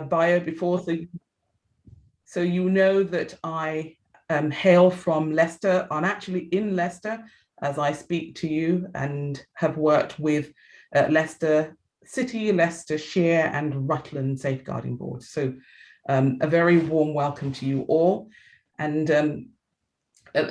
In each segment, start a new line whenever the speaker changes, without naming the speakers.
bio before, so you know that I hail from Leicester. I'm actually in Leicester as I speak to you, and have worked with Leicester City, Leicestershire and Rutland Safeguarding Board. So a very warm welcome to you all. And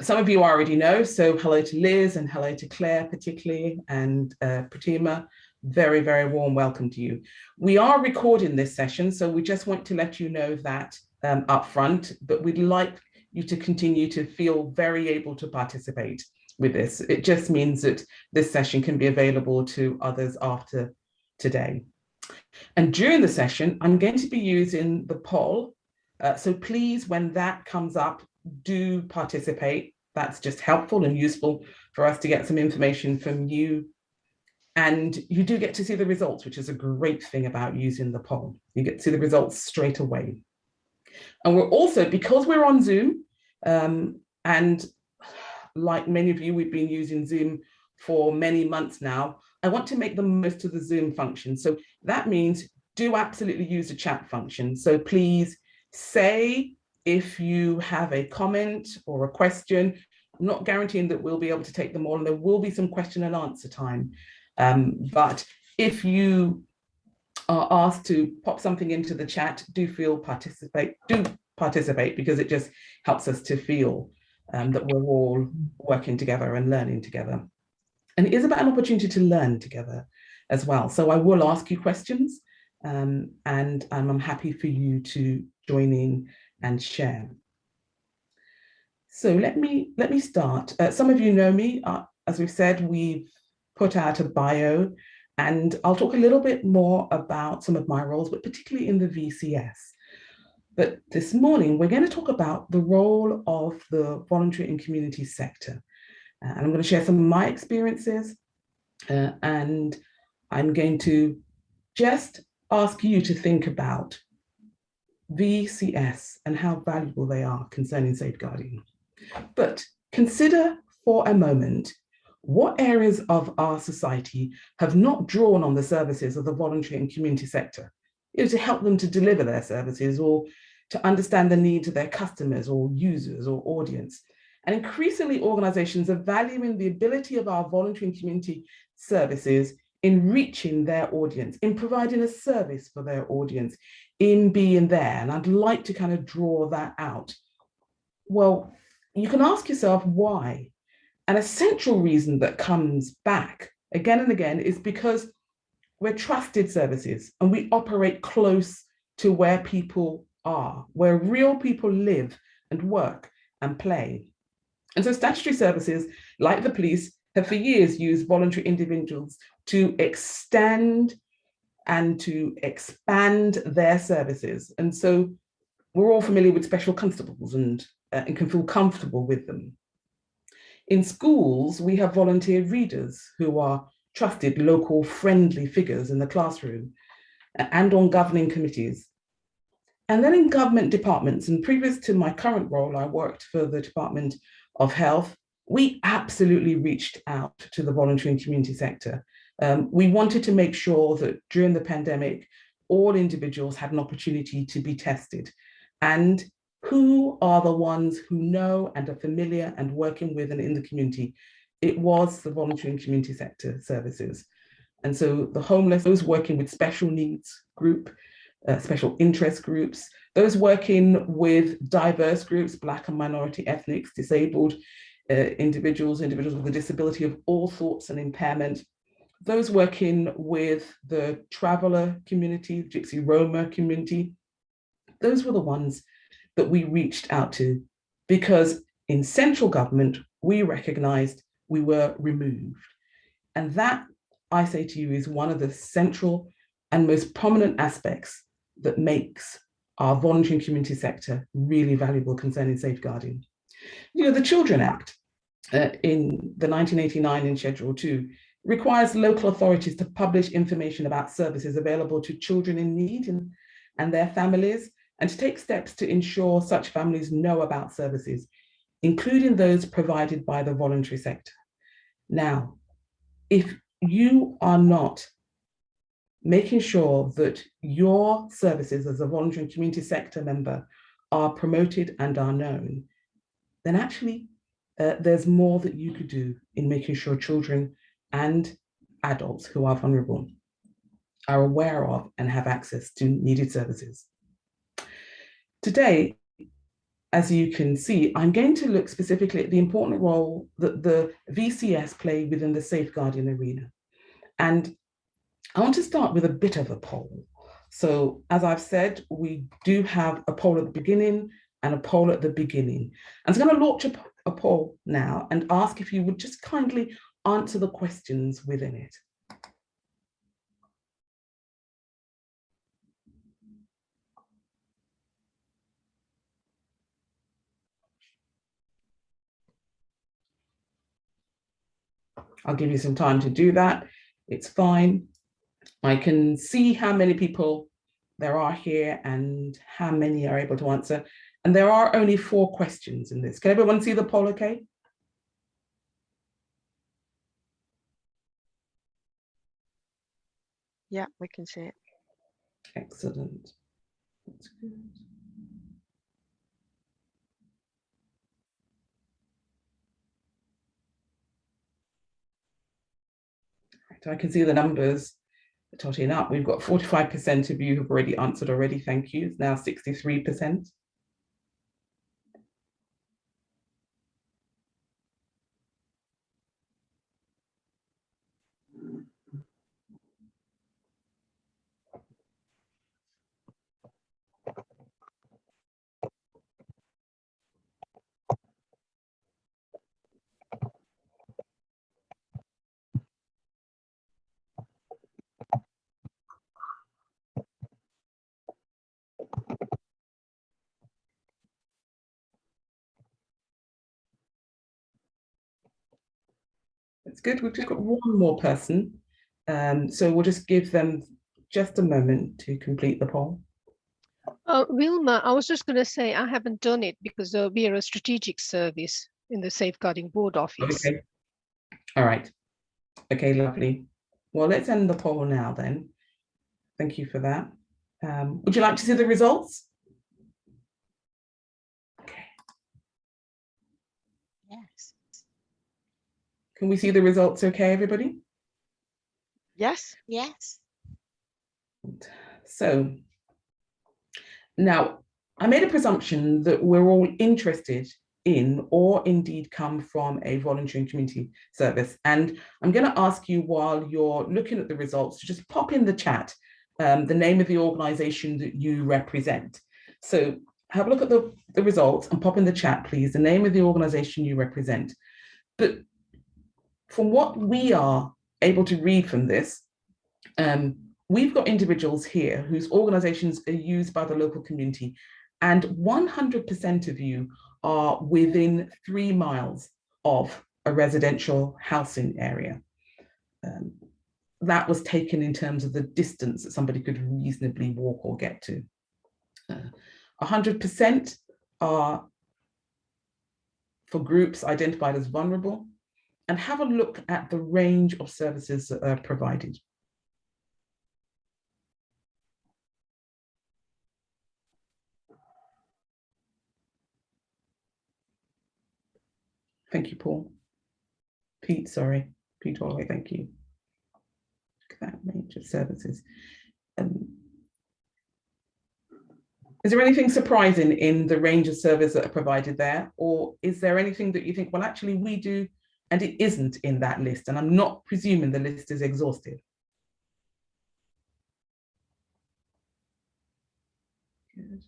some of you already know, so hello to Liz and hello to Claire particularly, and Pratima, very, very warm welcome to you. We are recording this session, so we just want to let you know that up front, but we'd like you to continue to feel very able to participate with this. It just means that this session can be available to others after today. And during the session, I'm going to be using the poll. So please, when that comes up, do participate. That's just helpful and useful for us to get some information from you. And you do get to see the results, which is a great thing about using the poll. You get to see the results straight away. And we're also, because we're on Zoom, and like many of you, we've been using Zoom for many months now, I want to make the most of the Zoom function. So that means do absolutely use the chat function. So please say if you have a comment or a question. I'm not guaranteeing that we'll be able to take them all, and there will be some question and answer time. But if you are asked to pop something into the chat, do participate, because it just helps us to feel that we're all working together and learning together. And it is about an opportunity to learn together as well. So I will ask you questions, and I'm happy for you to join in and share. So let me start. Some of you know me. As we've said, we've put out a bio, and I'll talk a little bit more about some of my roles, but particularly in the VCS. But this morning, we're going to talk about the role of the voluntary and community sector. And I'm going to share some of my experiences, and I'm going to just ask you to think about VCS and how valuable they are concerning safeguarding. But consider for a moment what areas of our society have not drawn on the services of the voluntary and community sector, to help them to deliver their services or to understand the needs of their customers or users or audience. And increasingly, organizations are valuing the ability of our voluntary and community services in reaching their audience, in providing a service for their audience, in being there. And I'd like to kind of draw that out. Well, you can ask yourself why. And a central reason that comes back again and again is because we're trusted services and we operate close to where people are, where real people live and work and play. And so statutory services, like the police, have for years used voluntary individuals to extend and to expand their services. And so we're all familiar with special constables and can feel comfortable with them. In schools, we have volunteer readers who are trusted local friendly figures in the classroom and on governing committees. And then in government departments, and previous to my current role, I worked for the Department of Health, we absolutely reached out to the voluntary and community sector. We wanted to make sure that during the pandemic, all individuals had an opportunity to be tested. And who are the ones who know and are familiar and working with and in the community? It was the voluntary and community sector services. And so the homeless, those working with special needs group, special interest groups, those working with diverse groups, Black and minority ethnics, disabled individuals with a disability of all sorts and impairment, those working with the traveller community, Gypsy Roma community, those were the ones that we reached out to, because in central government, we recognised we were removed. And that, I say to you, is one of the central and most prominent aspects that makes our voluntary and community sector really valuable concerning safeguarding. The Children Act in the 1989 in Schedule 2 requires local authorities to publish information about services available to children in need and their families, and to take steps to ensure such families know about services, including those provided by the voluntary sector. Now, if you are not making sure that your services as a voluntary and community sector member are promoted and are known, then actually there's more that you could do in making sure children and adults who are vulnerable are aware of and have access to needed services. Today, as you can see, I'm going to look specifically at the important role that the VCS play within the safeguarding arena. And I want to start with a bit of a poll. So as I've said, we do have a poll at the beginning and a poll at the beginning. I'm going to launch a poll now and ask if you would just kindly answer the questions within it. I'll give you some time to do that. It's fine. I can see how many people there are here and how many are able to answer. And there are only 4 questions in this. Can everyone see the poll okay?
Yeah, we can see it.
Excellent. That's good. Right, I can see the numbers totting up. We've got 45% of you who've already answered already. Thank you. It's now 63%. That's good. We've just got one more person. So we'll just give them just a moment to complete the poll.
Wilma, I was just going to say I haven't done it because we are a strategic service in the Safeguarding Board Office.
Okay. All right. Okay, lovely. Well, let's end the poll now then. Thank you for that. Would you like to see the results? Okay.
Yes.
Can we see the results okay, everybody?
Yes. Yes.
So now I made a presumption that we're all interested in or indeed come from a voluntary and community service. And I'm going to ask you while you're looking at the results to just pop in the chat the name of the organization that you represent. So have a look at the results and pop in the chat, please, the name of the organization you represent. But from what we are able to read from this, we've got individuals here whose organizations are used by the local community, and 100% of you are within 3 miles of a residential housing area. That was taken in terms of the distance that somebody could reasonably walk or get to. 100% are for groups identified as vulnerable, and have a look at the range of services that are provided. Thank you, Paul. Pete, sorry. Pete Holloway, thank you. Look at that range of services. Is there anything surprising in the range of services that are provided there? Or is there anything that you think, well, actually we do, and it isn't in that list? And I'm not presuming the list is exhaustive. Good.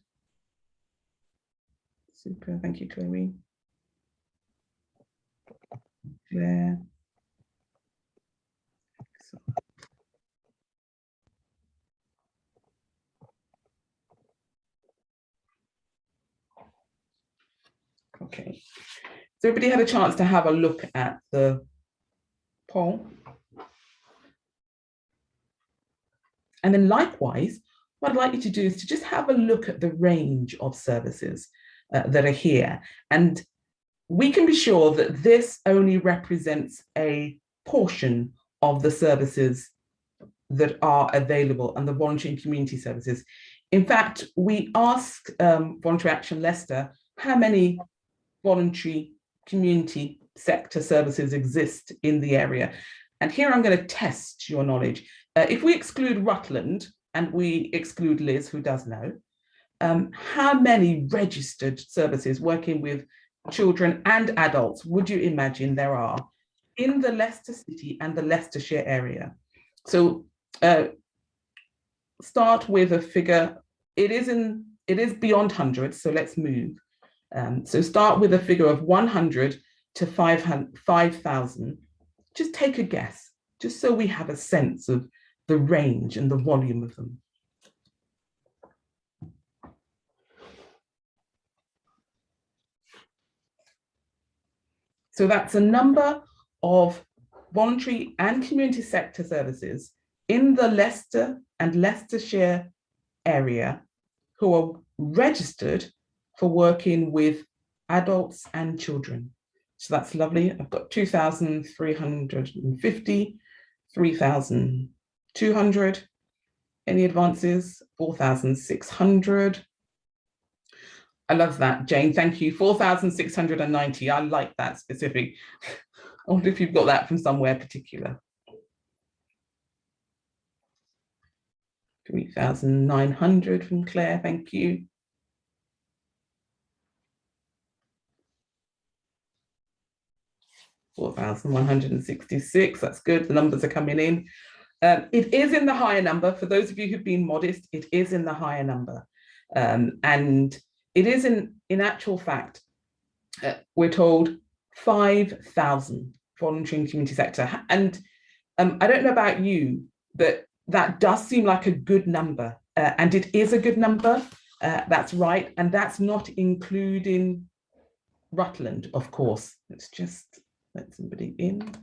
Super, thank you, Chloe. Claire. Okay, so everybody had a chance to have a look at the poll. And then likewise, what I'd like you to do is to just have a look at the range of services that are here. And we can be sure that this only represents a portion of the services that are available and the voluntary and community services. In fact, we asked Voluntary Action Leicester how many voluntary community sector services exist in the area. And here I'm going to test your knowledge. If we exclude Rutland and we exclude Liz, who does know, how many registered services working with children and adults would you imagine there are in the Leicester City and the Leicestershire area? So start with a figure. It is beyond hundreds, so let's move. So start with a figure of 100 to 5,000. Just take a guess, just so we have a sense of the range and the volume of them. So that's a number of voluntary and community sector services in the Leicester and Leicestershire area who are registered for working with adults and children. So that's lovely. I've got 2,350, 3,200. Any advances? 4,600. I love that, Jane. Thank you. 4,690. I like that specific. I wonder if you've got that from somewhere particular. 3,900 from Claire. Thank you. 4,166. That's good. The numbers are coming in. It is in the higher number. For those of you who've been modest, it is in the higher number. And it is in actual fact, we're told 5,000 voluntary and community sector. And I don't know about you, but that does seem like a good number. And it is a good number. That's right. And that's not including Rutland, of course. Let's just let somebody in.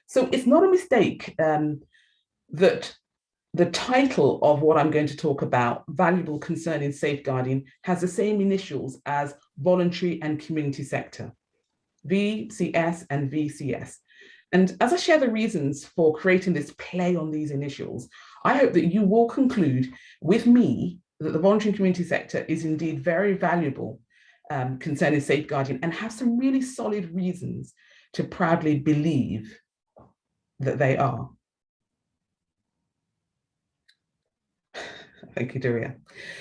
So it's not a mistake that the title of what I'm going to talk about, Valuable Concerning Safeguarding, has the same initials as Voluntary and Community Sector, VCS and VCS. And as I share the reasons for creating this play on these initials, I hope that you will conclude with me that the voluntary and community sector is indeed very valuable concerning safeguarding and have some really solid reasons to proudly believe that they are. Thank you, Daria.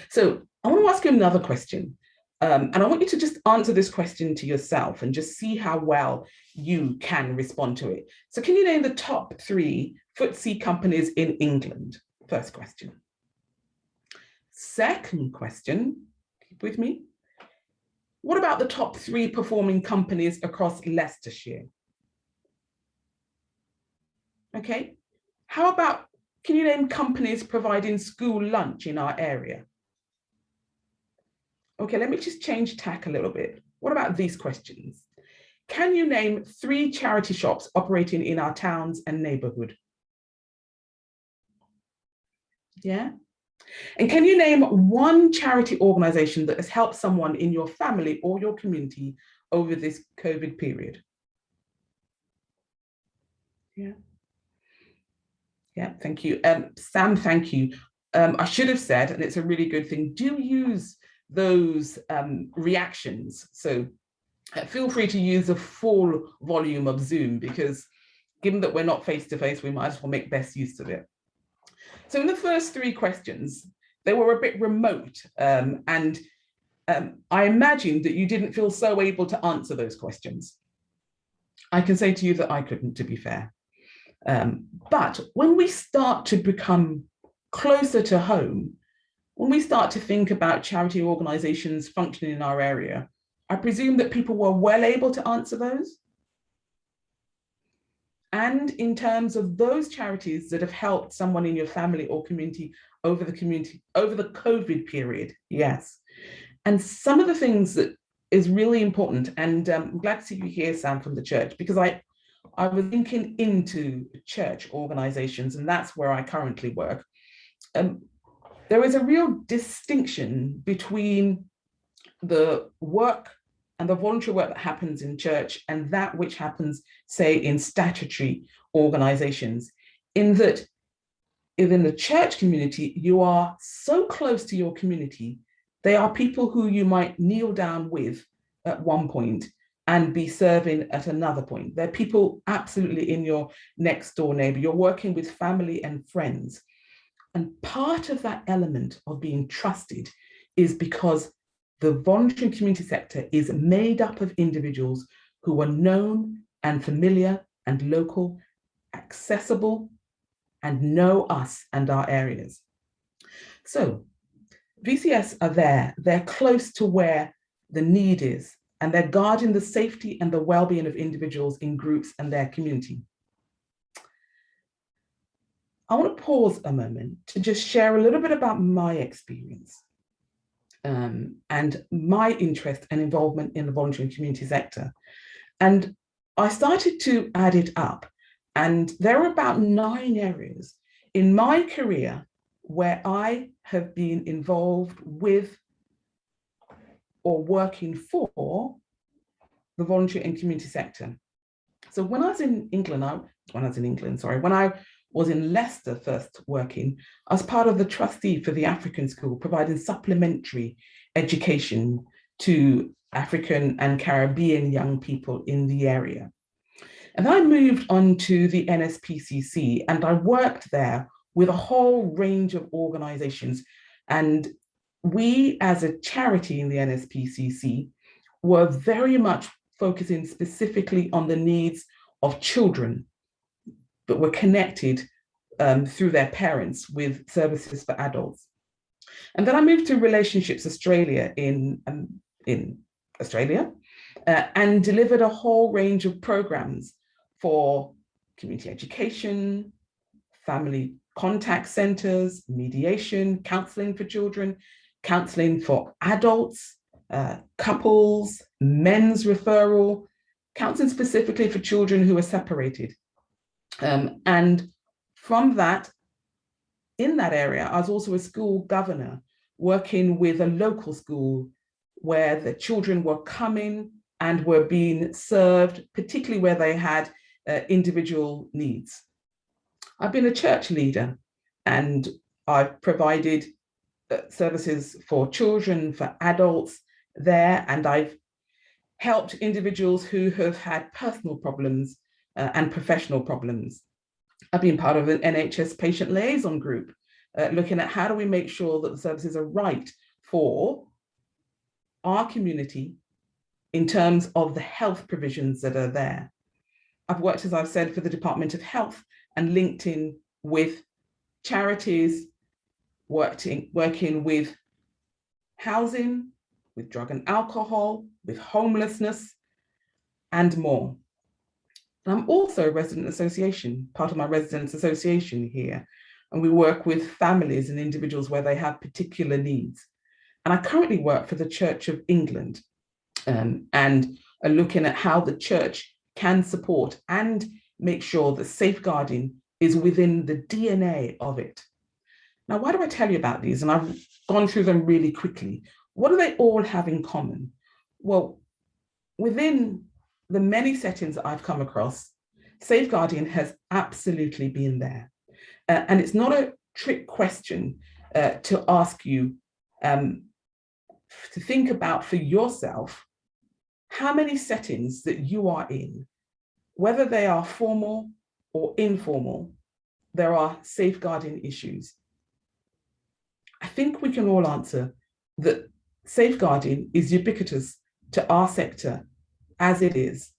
So I want to ask you another question. And I want you to just answer this question to yourself and just see how well you can respond to it. So can you name the top 3 Ftse companies in England? First question. Second question, keep with me. What about the top 3 performing companies across Leicestershire? Okay. How about, can you name companies providing school lunch in our area? Okay, let me just change tack a little bit. What about these questions? Can you name 3 charity shops operating in our towns and neighborhood? Yeah. And can you name 1 charity organization that has helped someone in your family or your community over this COVID period? Yeah. Yeah, thank you. Sam, thank you. I should have said, and it's a really good thing, do use those reactions. So feel free to use a full volume of Zoom, because given that we're not face-to-face, we might as well make best use of it. So in the first 3 questions, they were a bit remote, and I imagined that you didn't feel so able to answer those questions. I can say to you that I couldn't, to be fair. But when we start to become closer to home, when we start to think about charity organizations functioning in our area, I presume that people were well able to answer those. And in terms of those charities that have helped someone in your family or community over the COVID period, yes. And some of the things that is really important, and I'm glad to see you here, Sam, from the church, because I was linking into church organizations, and that's where I currently work. There is a real distinction between the work and the voluntary work that happens in church and that which happens, say, in statutory organizations. in that within the church community, you are so close to your community. They are people who you might kneel down with at one point and be serving at another point. They're people absolutely in your next door neighbor. You're working with family and friends. And part of that element of being trusted is because the voluntary and community sector is made up of individuals who are known and familiar and local, accessible, and know us and our areas. So VCS are there, they're close to where the need is, and they're guarding the safety and the well-being of individuals in groups and their community. I want to pause a moment to just share a little bit about my experience and my interest and involvement in the voluntary and community sector. And I started to add it up, and there are about 9 areas in my career where I have been involved with or working for the voluntary and community sector. So when I was in England, when I was in Leicester first working, I was part of the trustee for the African School, providing supplementary education to African and Caribbean young people in the area. And then I moved on to the NSPCC, and I worked there with a whole range of organizations. And we, as a charity in the NSPCC, were very much focusing specifically on the needs of children that were connected through their parents with services for adults. And then I moved to Relationships Australia in Australia and delivered a whole range of programs for community education, family contact centers, mediation, counseling for children, counseling for adults, couples, men's referral, counseling specifically for children who are separated. And from that, in that area, I was also a school governor working with a local school where the children were coming and were being served, particularly where they had individual needs. I've been a church leader, and I've provided services for children, for adults there, and I've helped individuals who have had personal problems and professional problems. I've been part of an NHS patient liaison group, looking at how do we make sure that the services are right for our community in terms of the health provisions that are there. I've worked, as I've said, for the Department of Health and linked in with charities, working with housing, with drug and alcohol, with homelessness, and more. And I'm also a resident association, part of my residents association here, and we work with families and individuals where they have particular needs. And I currently work for the Church of England and are looking at how the church can support and make sure that safeguarding is within the DNA of it. Now, why do I tell you about these? And I've gone through them really quickly. What do they all have in common? Well, within the many settings that I've come across, safeguarding has absolutely been there. And it's not a trick question to ask you to think about for yourself how many settings that you are in, whether they are formal or informal, there are safeguarding issues. I think we can all answer that safeguarding is ubiquitous to our sector as it is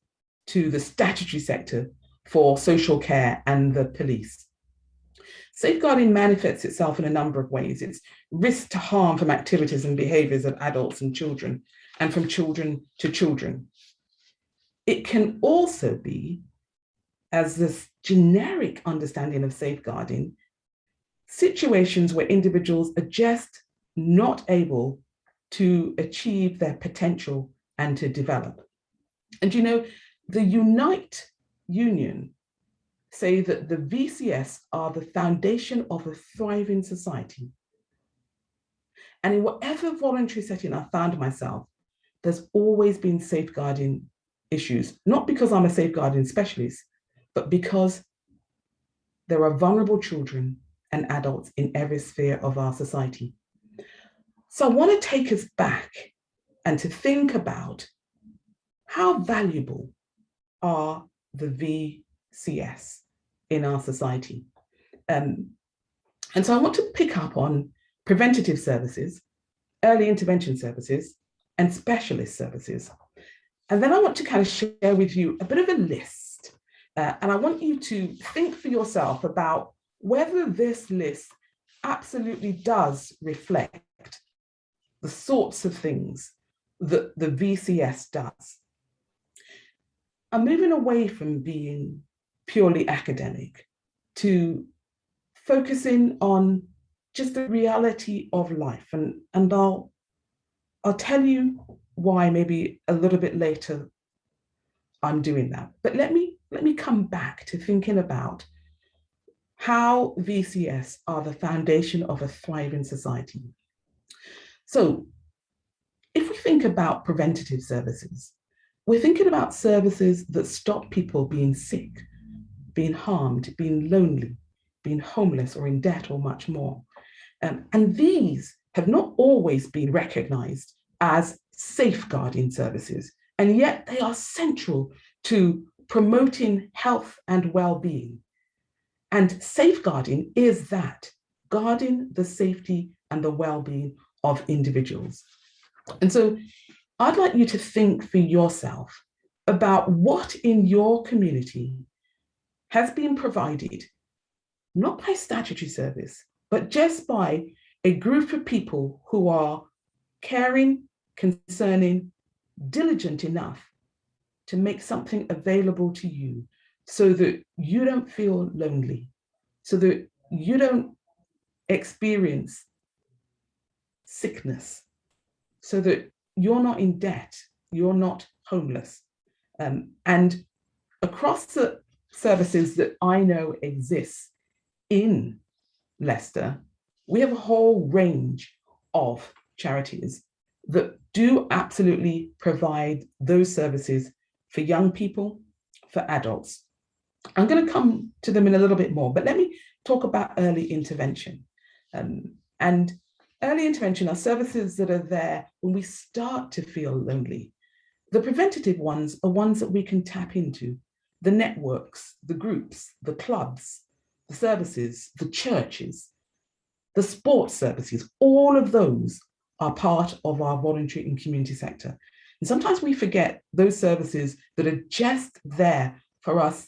to the statutory sector for social care and the police. Safeguarding manifests itself in a number of ways. It's risk to harm from activities and behaviours of adults and children, and from children to children. It can also be, as this generic understanding of safeguarding, situations where individuals are just not able to achieve their potential and to develop. And you know, the Unite Union say that the VCS are the foundation of a thriving society. And in whatever voluntary setting I found myself, there's always been safeguarding issues, not because I'm a safeguarding specialist, but because there are vulnerable children and adults in every sphere of our society. So I want to take us back and to think about how valuable are the VCS in our society. And so I want to pick up on preventative services, early intervention services, and specialist services. And then I want to kind of share with you a bit of a list. And I want you to think for yourself about whether this list absolutely does reflect the sorts of things that the VCS does. I'm moving away from being purely academic to focusing on just the reality of life. And I'll tell you why maybe a little bit later I'm doing that. But let me come back to thinking about how VCS are the foundation of a thriving society. So if we think about preventative services, we're thinking about services that stop people being sick, being harmed, being lonely, being homeless or in debt or much more. And these have not always been recognized as safeguarding services, and yet they are central to promoting health and well-being. And safeguarding is that, guarding the safety and the well-being of individuals. And so I'd like you to think for yourself about what in your community has been provided, not by statutory service, but just by a group of people who are caring, concerning, diligent enough to make something available to you so that you don't feel lonely, so that you don't experience sickness, so that you're not in debt, you're not homeless. And across the services that I know exist in Leicester, we have a whole range of charities that do absolutely provide those services for young people, for adults. I'm going to come to them in a little bit more, but let me talk about early intervention. And early intervention are services that are there when we start to feel lonely. The preventative ones are ones that we can tap into, the networks, the groups, the clubs, the services, the churches, the sports services, all of those are part of our voluntary and community sector. And sometimes we forget those services that are just there for us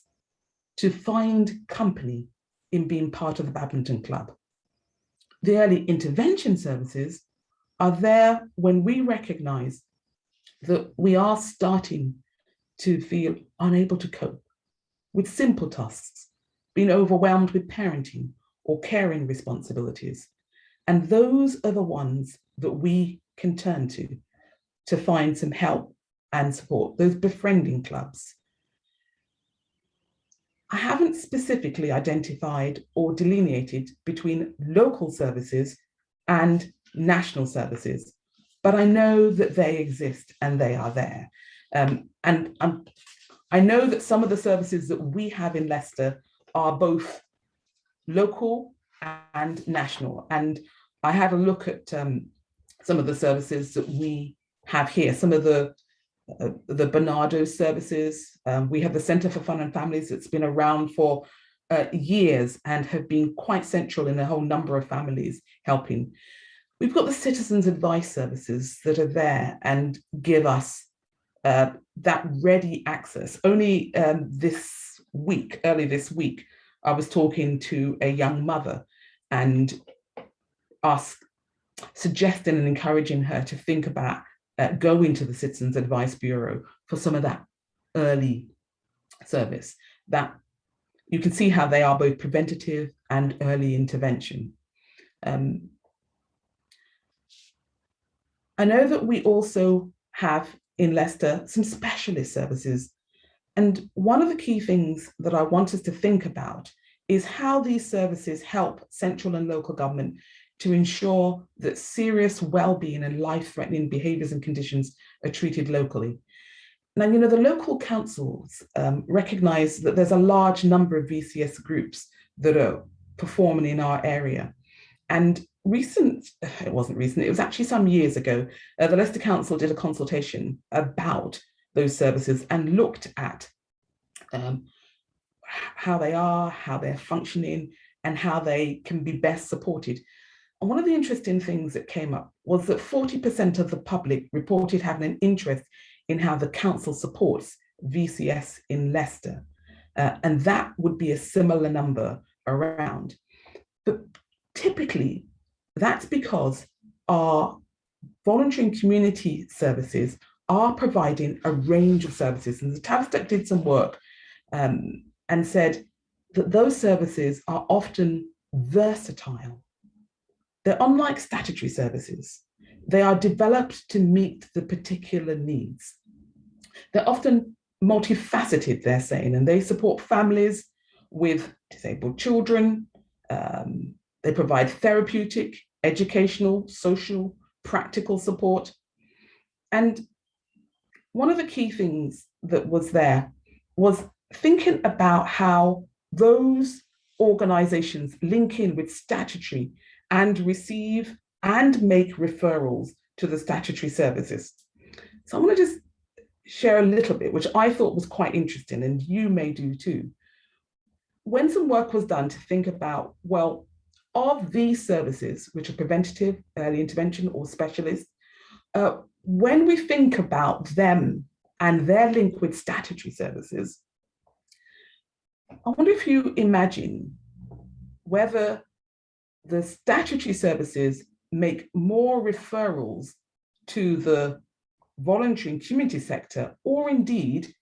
to find company in being part of the badminton club. The early intervention services are there when we recognize that we are starting to feel unable to cope with simple tasks, being overwhelmed with parenting or caring responsibilities. And those are the ones that we can turn to find some help and support, those befriending clubs. I haven't specifically identified or delineated between local services and national services, but I know that they exist and they are there. I know that some of the services that we have in Leicester are both local and national. And I had a look at some of the services that we have here, some of the Bernardo services. We have the Centre for Fun and Families that's been around for years and have been quite central in a whole number of families helping. We've got the Citizens Advice Services that are there and give us that ready access. Only early this week, I was talking to a young mother and suggesting and encouraging her to think about going to the Citizens Advice Bureau for some of that early service. That you can see how they are both preventative and early intervention. I know that we also have in Leicester some specialist services. And one of the key things that I want us to think about is how these services help central and local government to ensure that serious well-being and life-threatening behaviours and conditions are treated locally. Now, the local councils recognise that there's a large number of VCS groups that are performing in our area. And it wasn't recent, it was actually some years ago, the Leicester Council did a consultation about those services and looked at how they are, how they're functioning, and how they can be best supported. And one of the interesting things that came up was that 40% of the public reported having an interest in how the council supports VCS in Leicester. And that would be a similar number around. But typically, that's because our voluntary and community services are providing a range of services. And the Tavistock did some work and said that those services are often versatile. They're unlike statutory services. They are developed to meet the particular needs. They're often multifaceted, they're saying, and they support families with disabled children. They provide therapeutic, educational, social, practical support. And one of the key things that was there was thinking about how those organizations link in with statutory and receive and make referrals to the statutory services. So I want to just share a little bit, which I thought was quite interesting, and you may do too. When some work was done to think about, well, of these services, which are preventative, early intervention, or specialist, when we think about them and their link with statutory services, I wonder if you imagine whether the statutory services make more referrals to the voluntary and community sector, or indeed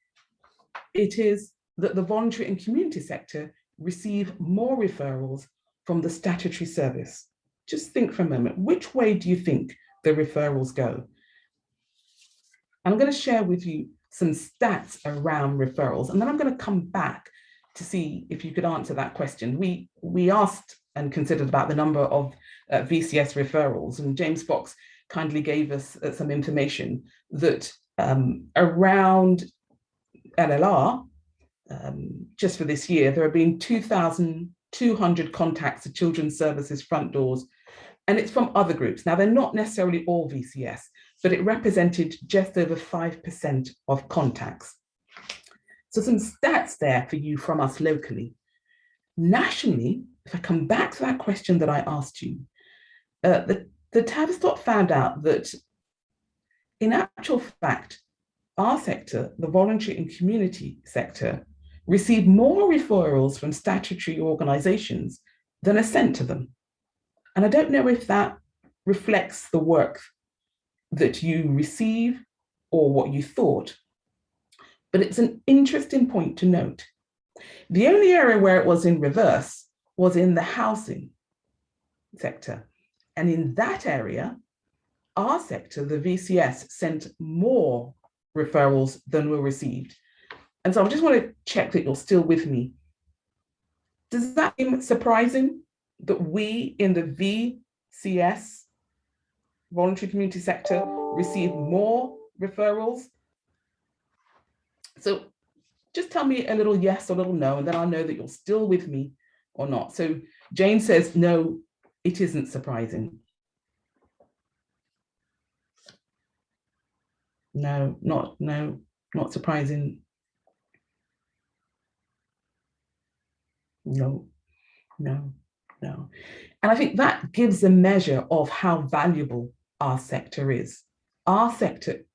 it is that the voluntary and community sector receive more referrals from the statutory service. Just think for a moment, which way do you think the referrals go? I'm going to share with you some stats around referrals, and then I'm going to come back to see if you could answer that question. We asked and considered about the number of VCS referrals, and James Fox kindly gave us some information that around LLR, just for this year, there have been 2,200 contacts to children's services front doors, and it's from other groups. Now, they're not necessarily all VCS, but it represented just over 5% of contacts. So some stats there for you from us locally. Nationally, if I come back to that question that I asked you, the Tavistock found out that in actual fact, our sector, the voluntary and community sector, received more referrals from statutory organisations than are sent to them. And I don't know if that reflects the work that you receive or what you thought, but it's an interesting point to note. The only area where it was in reverse was in the housing sector. And in that area, our sector, the VCS, sent more referrals than were received. And so I just want to check that you're still with me. Does that seem surprising that we in the VCS, voluntary community sector, receive more referrals? So just tell me a little yes or a little no, and then I'll know that you're still with me or not. So Jane says, no, it isn't surprising. No, not surprising. No. And I think that gives a measure of how valuable our sector is. Our sector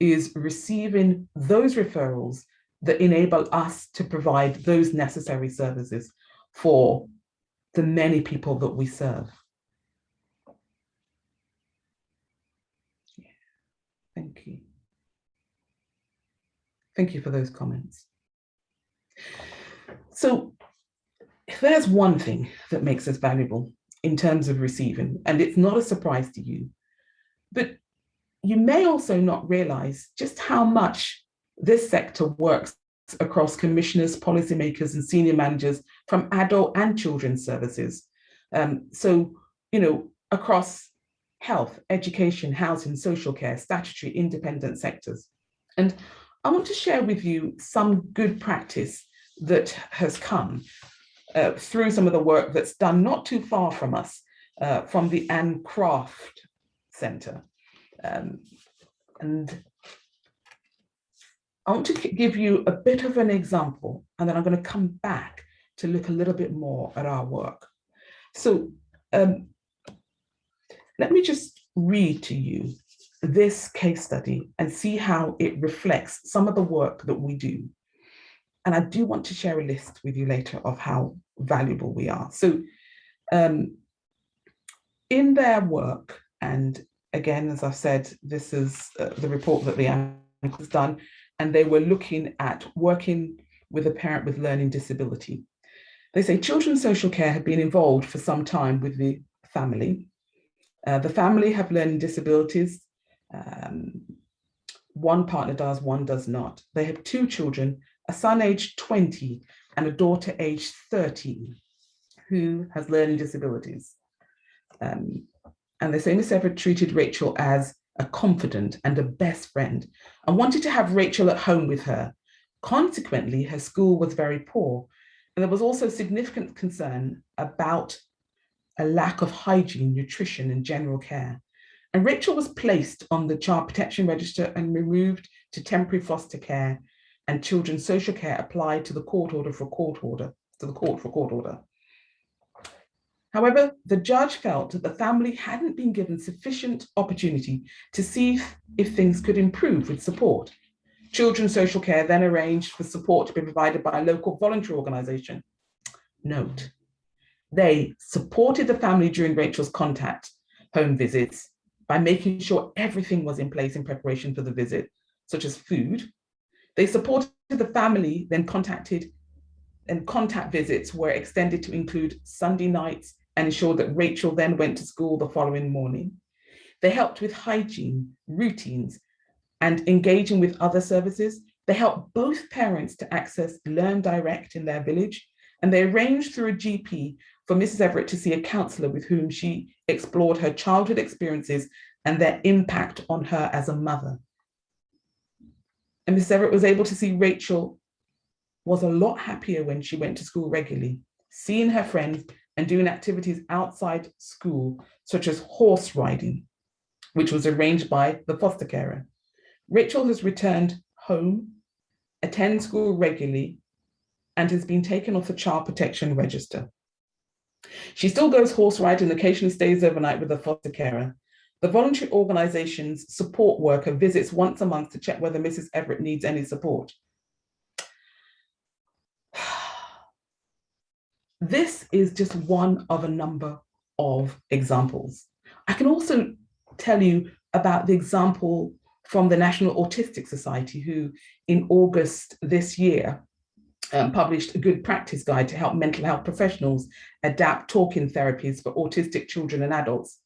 is receiving those referrals that enable us to provide those necessary services for the many people that we serve. Yeah. Thank you. Thank you for those comments. So if there's one thing that makes us valuable in terms of receiving, and it's not a surprise to you, but you may also not realize just how much this sector works across commissioners, policymakers, and senior managers from adult and children's services. So, across health, education, housing, social care, statutory, independent sectors. And I want to share with you some good practice that has come through some of the work that's done not too far from us, from the Anne Craft Centre. And I want to give you a bit of an example, and then I'm going to come back to look a little bit more at our work. So let me just read to you this case study and see how it reflects some of the work that we do. And I do want to share a list with you later of how valuable we are. So in their work, and again, as I've said, this is the report that the AMP has done, and they were looking at working with a parent with learning disability. They say children's social care have been involved for some time with the family. The family have learning disabilities. One partner does, one does not. They have 2 children, a son aged 20 and a daughter aged 13 who has learning disabilities. And they say Miss Everett treated Rachel as a confidant and a best friend and wanted to have Rachel at home with her. Consequently, her school was very poor. And there was also significant concern about a lack of hygiene, nutrition, and general care. And Rachel was placed on the Child Protection Register and removed to temporary foster care, and children's social care applied to the court for a court order. However, the judge felt that the family hadn't been given sufficient opportunity to see if things could improve with support. Children's social care then arranged for support to be provided by a local voluntary organisation. Note, they supported the family during Rachel's contact home visits by making sure everything was in place in preparation for the visit, such as food. They supported the family, then contact visits were extended to include Sunday nights and ensured that Rachel then went to school the following morning. They helped with hygiene, routines, and engaging with other services. They helped both parents to access Learn Direct in their village, and they arranged through a GP for Mrs. Everett to see a counsellor with whom she explored her childhood experiences and their impact on her as a mother. And Mrs. Everett was able to see Rachel was a lot happier when she went to school regularly, seeing her friends and doing activities outside school, such as horse riding, which was arranged by the foster carer. Rachel has returned home, attends school regularly, and has been taken off the Child Protection Register. She still goes horse riding and occasionally stays overnight with the foster carer. The voluntary organisation's support worker visits once a month to check whether Mrs. Everett needs any support. This is just one of a number of examples. I can also tell you about the example from the National Autistic Society, who in August this year published a good practice guide to help mental health professionals adapt talking therapies for autistic children and adults.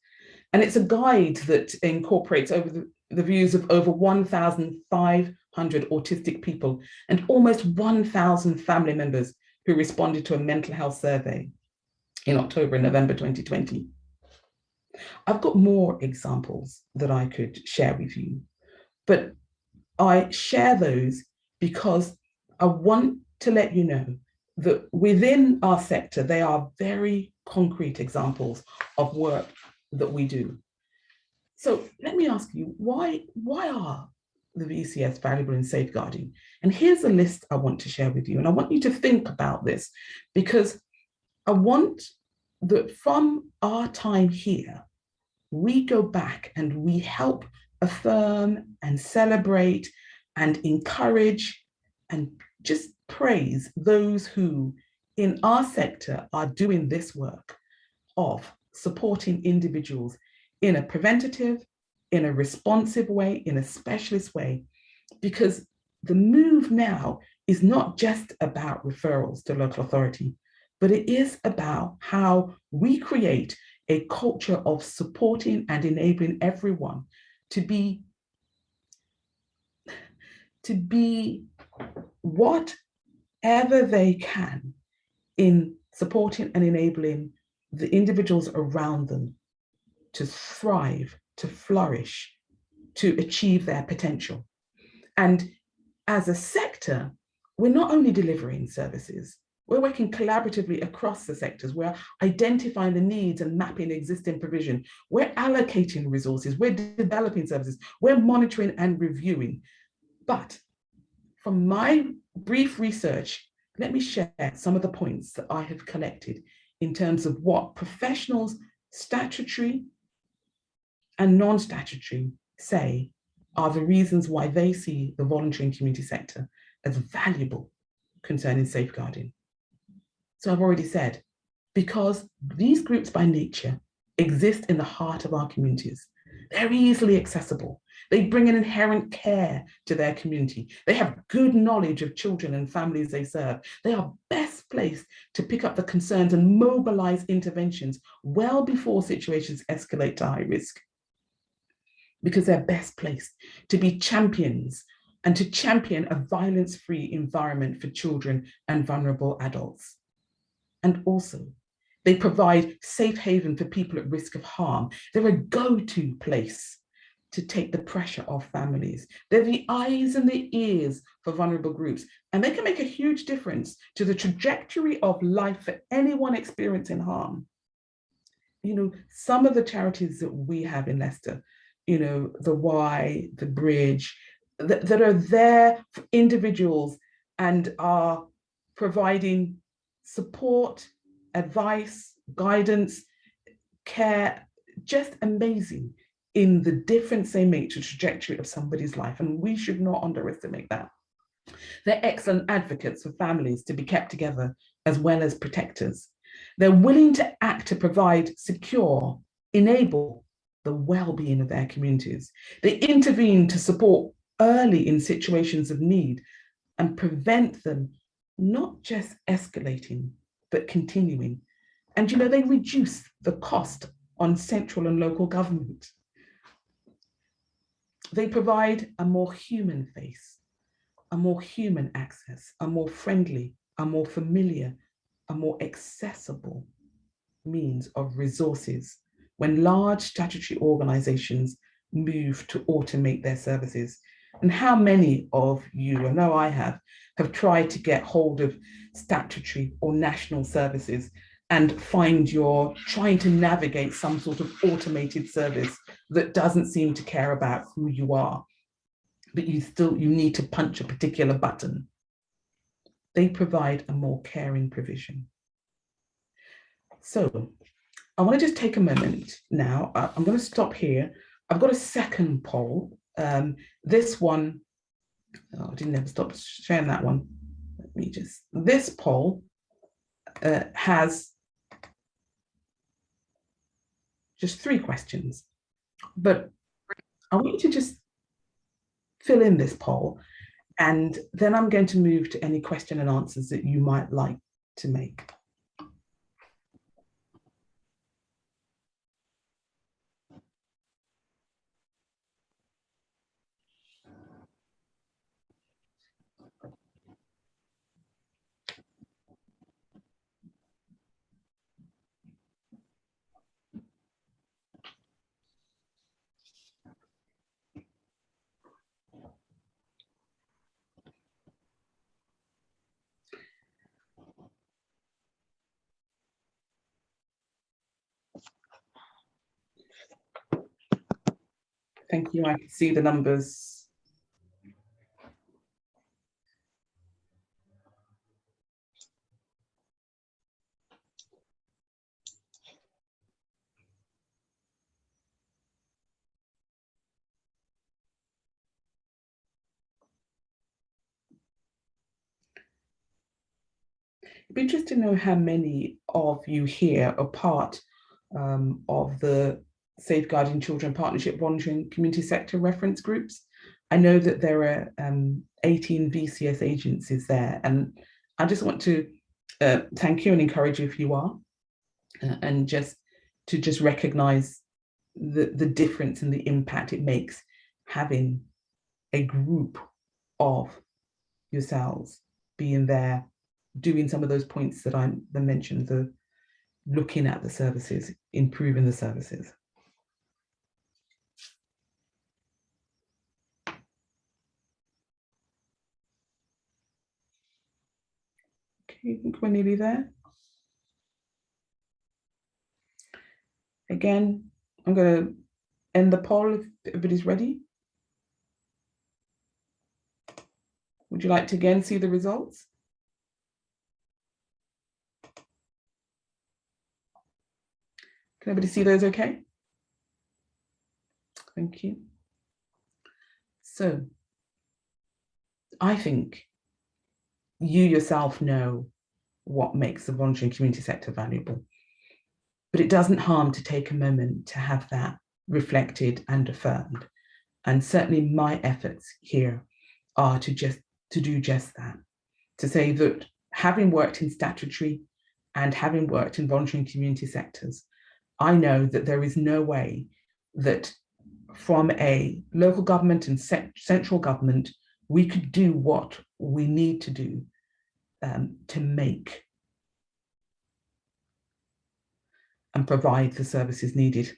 And it's a guide that incorporates over the views of over 1,500 autistic people and almost 1,000 family members who responded to a mental health survey in October and November 2020. I've got more examples that I could share with you, but I share those because I want to let you know that within our sector, they are very concrete examples of work that we do. So let me ask you, why are the VCS valuable in safeguarding? And here's a list I want to share with you. And I want you to think about this, because I want that from our time here, we go back and we help affirm and celebrate and encourage and just praise those who in our sector are doing this work of supporting individuals in a preventative, in a responsive way, in a specialist way, because the move now is not just about referrals to local authority, but it is about how we create a culture of supporting and enabling everyone to be whatever they can in supporting and enabling the individuals around them to thrive, to flourish, to achieve their potential. And as a sector, we're not only delivering services, We're working collaboratively across the sectors. We're identifying the needs and mapping existing provision. We're allocating resources. We're developing services. We're monitoring and reviewing. But from my brief research, let me share some of the points that I have collected in terms of what professionals, statutory and non-statutory, say are the reasons why they see the voluntary and community sector as valuable concerning safeguarding. So I've already said, because these groups by nature exist in the heart of our communities, they're easily accessible. They bring an inherent care to their community. They have good knowledge of children and families they serve. They are best placed to pick up the concerns and mobilize interventions well before situations escalate to high risk, because they're best placed to be champions and to champion a violence-free environment for children and vulnerable adults. And also, they provide safe haven for people at risk of harm. They're a go-to place to take the pressure off families. They're the eyes and the ears for vulnerable groups, and they can make a huge difference to the trajectory of life for anyone experiencing harm. You know, some of the charities that we have in Leicester, you know, the Y, the Bridge, that are there for individuals and are providing support, advice, guidance, care, just amazing in the difference they make to the trajectory of somebody's life. And we should not underestimate that. They're excellent advocates for families to be kept together as well as protectors. They're willing to act to provide, secure, enable the well-being of their communities. They intervene to support early in situations of need and prevent them not just escalating, but continuing. And you know, they reduce the cost on central and local government. They provide a more human face, a more human access, a more friendly, a more familiar, a more accessible means of resources when large statutory organizations move to automate their services. And how many of you, I know I have tried to get hold of statutory or national services and find you're trying to navigate some sort of automated service that doesn't seem to care about who you are, but you need to punch a particular button. They provide a more caring provision. So I want to just take a moment now. I'm going to stop here. I've got a second poll. This one, I didn't ever stop sharing that one. Let me just, this poll has just 3 questions, but I want you to just fill in this poll, and then I'm going to move to any question and answers that you might like to make. Thank you. I can see the numbers. It'd be interesting to know how many of you here are part of the Safeguarding Children Partnership Voluntary and Community Sector reference groups. I know that there are 18 VCS agencies there, and I just want to thank you and encourage you if you are, and just recognize the difference and the impact it makes having a group of yourselves being there, doing some of those points that I mentioned, the looking at the services, improving the services. Okay. I think we're nearly there. Again, I'm going to end the poll if everybody's ready. Would you like to again see the results? Can everybody see those okay? Thank you. So I think you yourself know what makes the voluntary and community sector valuable, but it doesn't harm to take a moment to have that reflected and affirmed. And certainly my efforts here are to do just that, to say that having worked in statutory and having worked in voluntary and community sectors, I know that there is no way that from a local government and central government, we could do what we need to do to make and provide the services needed.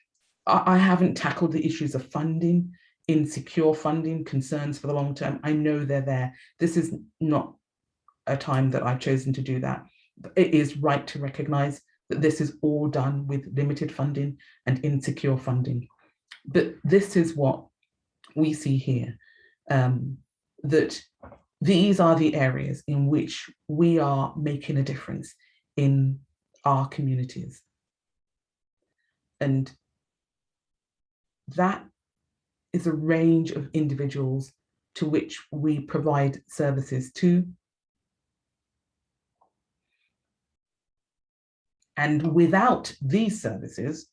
I haven't tackled the issues of funding, insecure funding, concerns for the long term. I know they're there. This is not a time that I've chosen to do that. It is right to recognise that this is all done with limited funding and insecure funding. But this is what we see here, that these are the areas in which we are making a difference in our communities. And that is a range of individuals to which we provide services to. And without these services,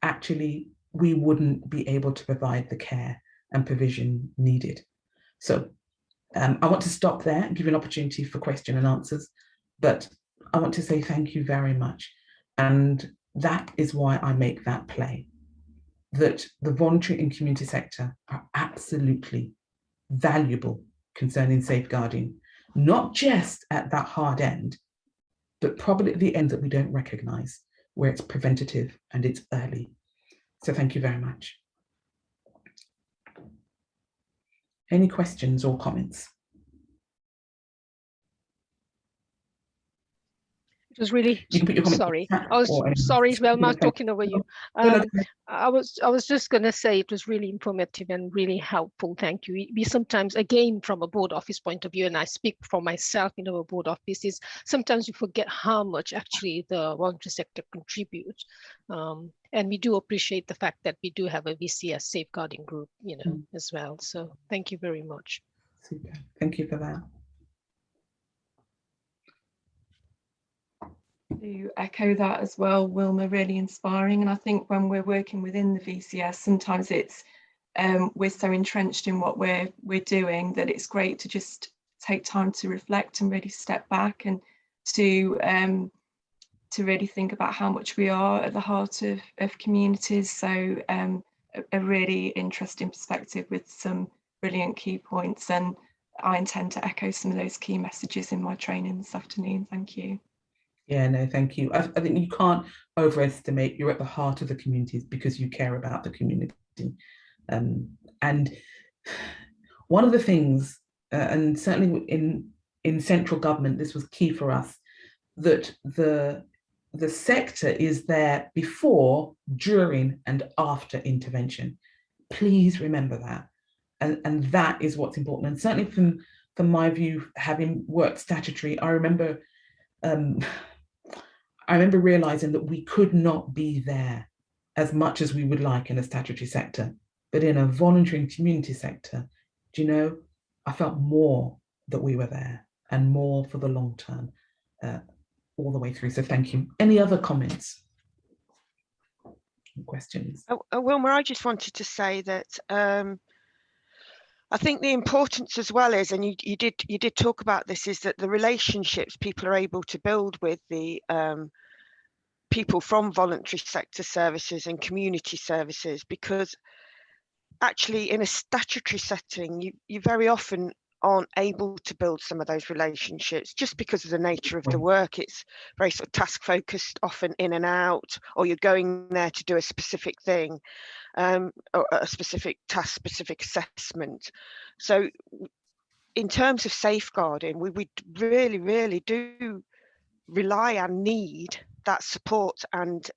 actually, we wouldn't be able to provide the care and provision needed. So I want to stop there and give you an opportunity for question and answers, but I want to say thank you very much. And that is why I make that play, that the voluntary and community sector are absolutely valuable concerning safeguarding, not just at that hard end, but probably at the end that we don't recognise, where it's preventative and it's early. So thank you very much. Any questions or comments?
It was really,
You can put your comments
sorry,
in the chat
I was
or
sorry, Wilma,
okay.
talking over you. I was just going to say it was really informative and really helpful. Thank you. We sometimes, again, from a board office point of view, and I speak for myself in our board office, is sometimes we forget how much actually the voluntary sector contributes. And we do appreciate the fact that we do have a VCS safeguarding group, you know, as well. So thank you very much.
Super. Thank you for that.
To echo that as well, Wilma, really inspiring. And I think when we're working within the VCS, sometimes it's we're so entrenched in what we're doing that it's great to just take time to reflect and really step back and to really think about how much we are at the heart of communities. So a really interesting perspective with some brilliant key points, and I intend to echo some of those key messages in my training this afternoon. Thank you.
Yeah, no, thank you. I think you can't overestimate, you're at the heart of the communities because you care about the community. And one of the things, and certainly in central government, this was key for us, that the sector is there before, during, and after intervention. Please remember that. And that is what's important. And certainly from my view, having worked statutory, I remember realizing that we could not be there as much as we would like in a statutory sector, but in a voluntary and community sector, do you know, I felt more that we were there and more for the long term, all the way through. So thank you. Any other comments? Questions?
Wilma, I just wanted to say that I think the importance as well is, and you did talk about this, is that the relationships people are able to build with the people from voluntary sector services and community services, because actually in a statutory setting, you very often aren't able to build some of those relationships just because of the nature of the work. It's very sort of task focused, often in and out, or you're going there to do a specific thing, or a specific task, specific assessment. So in terms of safeguarding, we really do rely and need that support and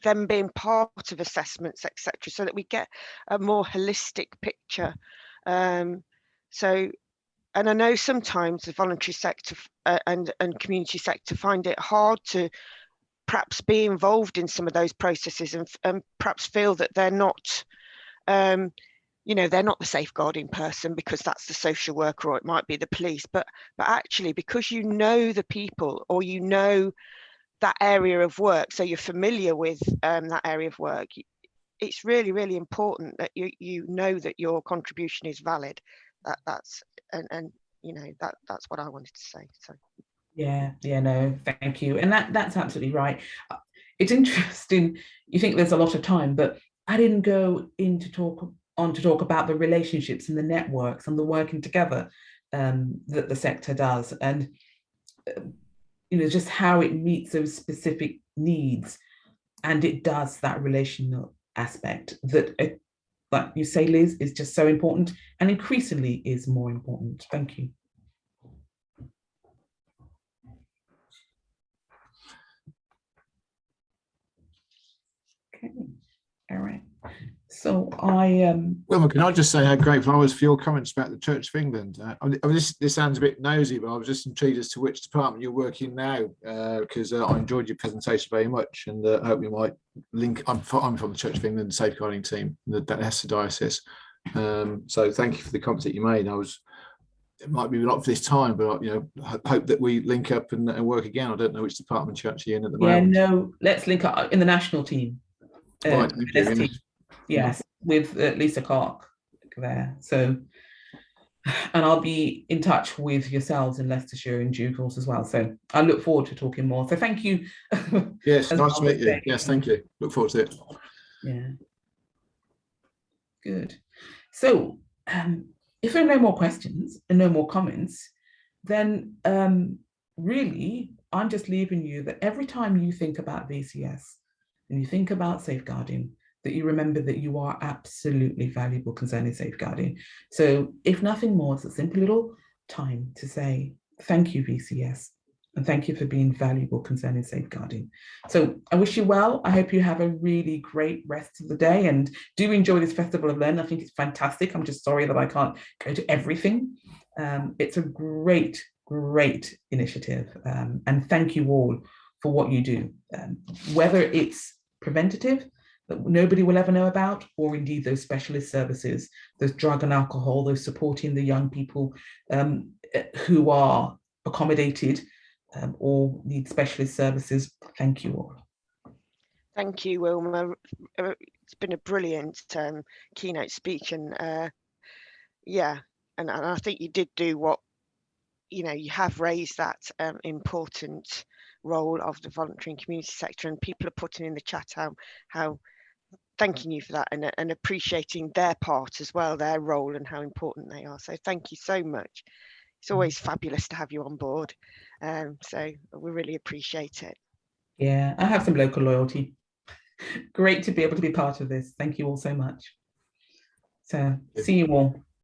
them being part of assessments, etc., so that we get a more holistic picture. So, and I know sometimes the voluntary sector and community sector find it hard to perhaps be involved in some of those processes, and perhaps feel that they're not, you know, they're not the safeguarding person because that's the social worker, or it might be the police. But actually, because you know the people, or you know that area of work, so you're familiar with that area of work, it's really important that you know that your contribution is valid. That's you know, that's what I wanted to say. So
yeah, no, thank you. And that's absolutely right. It's interesting, you think there's a lot of time, but I didn't go in to talk about the relationships and the networks and the working together that the sector does, and you know, just how it meets those specific needs, and it does that relational aspect that, like you say, Liz, is just so important, and increasingly is more important. Thank you. Okay, all right. So
Wilma, can I just say how grateful I was for your comments about the Church of England? I mean, this sounds a bit nosy, but I was just intrigued as to which department you're working now, because I enjoyed your presentation very much, and I hope we might link. I'm from the Church of England safeguarding team, the Leicester diocese. So thank you for the comments that you made. It might be not for this time, but you know, I hope that we link up and work again. I don't know which department you're actually in at the moment.
Yeah, no, let's link up in the national team.
Right,
yes, with Lisa Clark there. So, and I'll be in touch with yourselves in Leicestershire in due course as well. So I look forward to talking more. So thank you.
Yes, nice to meet you. Yes, thank you. Look forward to it.
Yeah. Good. So if there are no more questions and no more comments, then really, I'm just leaving you that every time you think about VCS and you think about safeguarding, that you remember that you are absolutely valuable concerning safeguarding. So if nothing more, it's a simple little time to say, thank you, VCS, and thank you for being valuable concerning safeguarding. So I wish you well. I hope you have a really great rest of the day, and do enjoy this Festival of Learning. I think it's fantastic. I'm just sorry that I can't go to everything. It's a great initiative, and thank you all for what you do, whether it's preventative that nobody will ever know about, or indeed those specialist services, those drug and alcohol, those supporting the young people who are accommodated or need specialist services. Thank you all.
thank you, Wilma. It's been a brilliant keynote speech, and yeah, and I think you did do what, you know, you have raised that important role of the voluntary and community sector, and people are putting in the chat how thanking you for that, and appreciating their part as well, their role and how important they are. So thank you so much. It's always fabulous to have you on board. So we really appreciate it.
Yeah, I have some local loyalty. Great to be able to be part of this. Thank you all so much. So see you all.